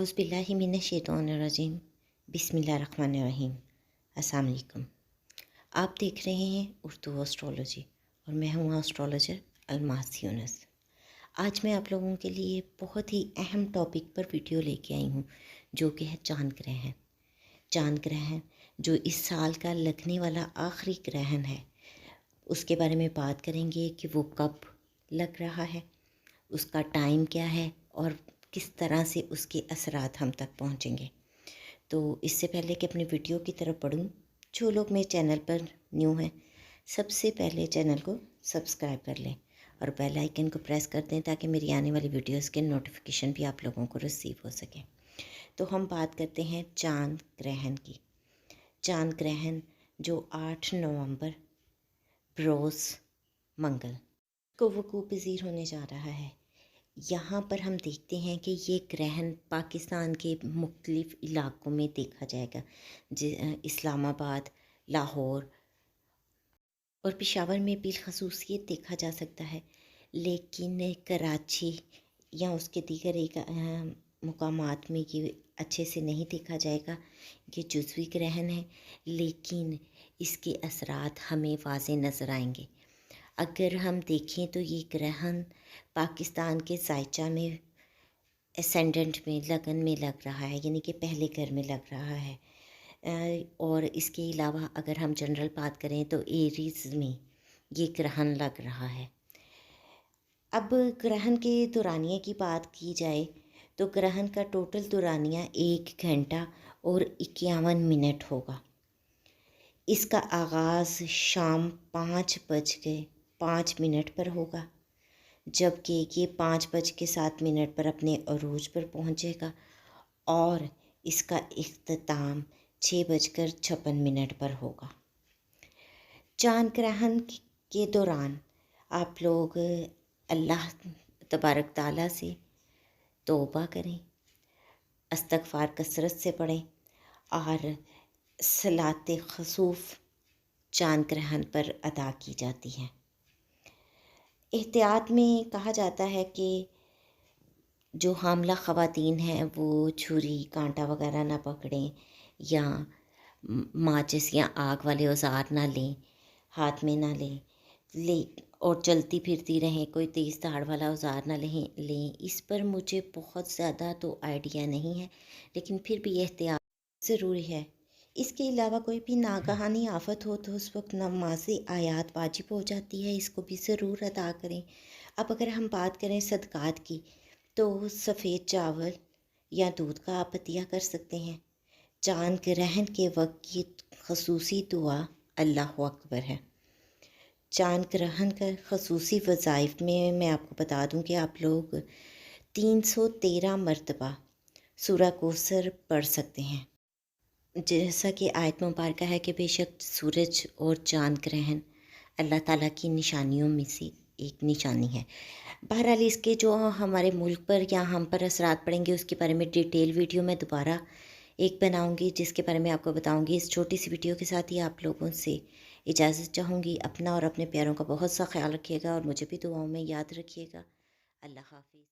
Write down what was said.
औज़ु बिल्लाहि मिनश्शैतानिर्रजीम बिस्मिल्लाहिर्रहमानिर्रहीम। अस्सलाम वालेकुम। आप देख रहे हैं उर्दू एस्ट्रोलॉजी और मैं हूँ एस्ट्रोलॉजर अलमास यूनुस। आज मैं आप लोगों के लिए बहुत ही अहम टॉपिक पर वीडियो लेके आई हूँ, जो कि है चांद ग्रहण। चांद ग्रहण जो इस साल का लगने वाला आखिरी ग्रहण है, उसके बारे में बात करेंगे कि वो कब लग रहा है, उसका टाइम क्या है और किस तरह से उसके असरात हम तक पहुंचेंगे। तो इससे पहले कि अपने वीडियो की तरफ बढ़ूं, जो लोग मेरे चैनल पर न्यू हैं, सबसे पहले चैनल को सब्सक्राइब कर लें और बेल आइकन को प्रेस कर दें ताकि मेरी आने वाली वीडियोस के नोटिफिकेशन भी आप लोगों को रिसीव हो सके। तो हम बात करते हैं चांद ग्रहण की। चांद ग्रहण जो 8 नवंबर बरोज़ मंगल को वकूअ पज़ीर होने जा रहा है। यहाँ पर हम देखते हैं कि ये ग्रहण पाकिस्तान के मुख्तलिफ़ इलाक़ों में देखा जाएगा। इस्लामाबाद, लाहौर और पेशावर में बिलख़ुसूस ये देखा जा सकता है, लेकिन कराची या उसके दीगर एक मुकामात में ये अच्छे से नहीं देखा जाएगा। ये जुज़वी ग्रहण है, लेकिन इसके असरात हमें वाज़ेह नज़र आएंगे। अगर हम देखें तो ये ग्रहण पाकिस्तान के ज़ायचा में एसेंडेंट में लगन में लग रहा है, यानी कि पहले घर में लग रहा है। और इसके अलावा अगर हम जनरल बात करें तो एरीज़ में ये ग्रहण लग रहा है। अब ग्रहण के दौरानिया की बात की जाए तो ग्रहण का टोटल दौरानिया 1 घंटा और 51 मिनट होगा। इसका आगाज़ शाम 5:05 पर होगा, जबकि ये 5:07 पर अपने अरूज पर पहुंचेगा और इसका इख्तिताम 6:56 पर होगा। चांद ग्रहण के दौरान आप लोग अल्लाह तबारक ताला से तौबा करें, इस्तग़फ़ार कसरत से पढ़ें और सलाते खसूफ़ चांद ग्रहण पर अदा की जाती है। एहतियात में कहा जाता है कि जो हामला ख़वातीन हैं वो छुरी कांटा वगैरह ना पकड़ें या माचिस या आग वाले औज़ार ना लें, हाथ में ना लें और चलती फिरती रहें, कोई तेज़ धार वाला औज़ार ना लें। इस पर मुझे बहुत ज़्यादा तो आइडिया नहीं है, लेकिन फिर भी एहतियात ज़रूरी है। इसके अलावा कोई भी नागहानी आफत हो तो उस वक्त नमाज़े आयात वाजिब हो जाती है, इसको भी ज़रूर अदा करें। अब अगर हम बात करें सदक़ात की तो सफ़ेद चावल या दूध का आप अतिया कर सकते हैं। चांद ग्रहण के वक्त की ख़ुसूसी दुआ अल्लाहु अकबर है। चांद ग्रहण का ख़ुसूसी वज़ाइफ में मैं आपको बता दूं कि आप लोग 313 मरतबा सूरह कौसर पढ़ सकते हैं। जैसा कि आयत मुबारक है कि बेशक सूरज और चांद ग्रहण अल्लाह ताला की निशानियों में से एक निशानी है। बहरहाल इसके जो हमारे मुल्क पर या हम पर असरात पड़ेंगे उसके बारे में डिटेल वीडियो मैं दोबारा एक बनाऊंगी, जिसके बारे में आपको बताऊंगी। इस छोटी सी वीडियो के साथ ही आप लोगों से इजाज़त चाहूँगी। अपना और अपने प्यारों का बहुत सा ख्याल रखिएगा और मुझे भी दुआओं में याद रखिएगा। अल्लाह हाफ़िज़।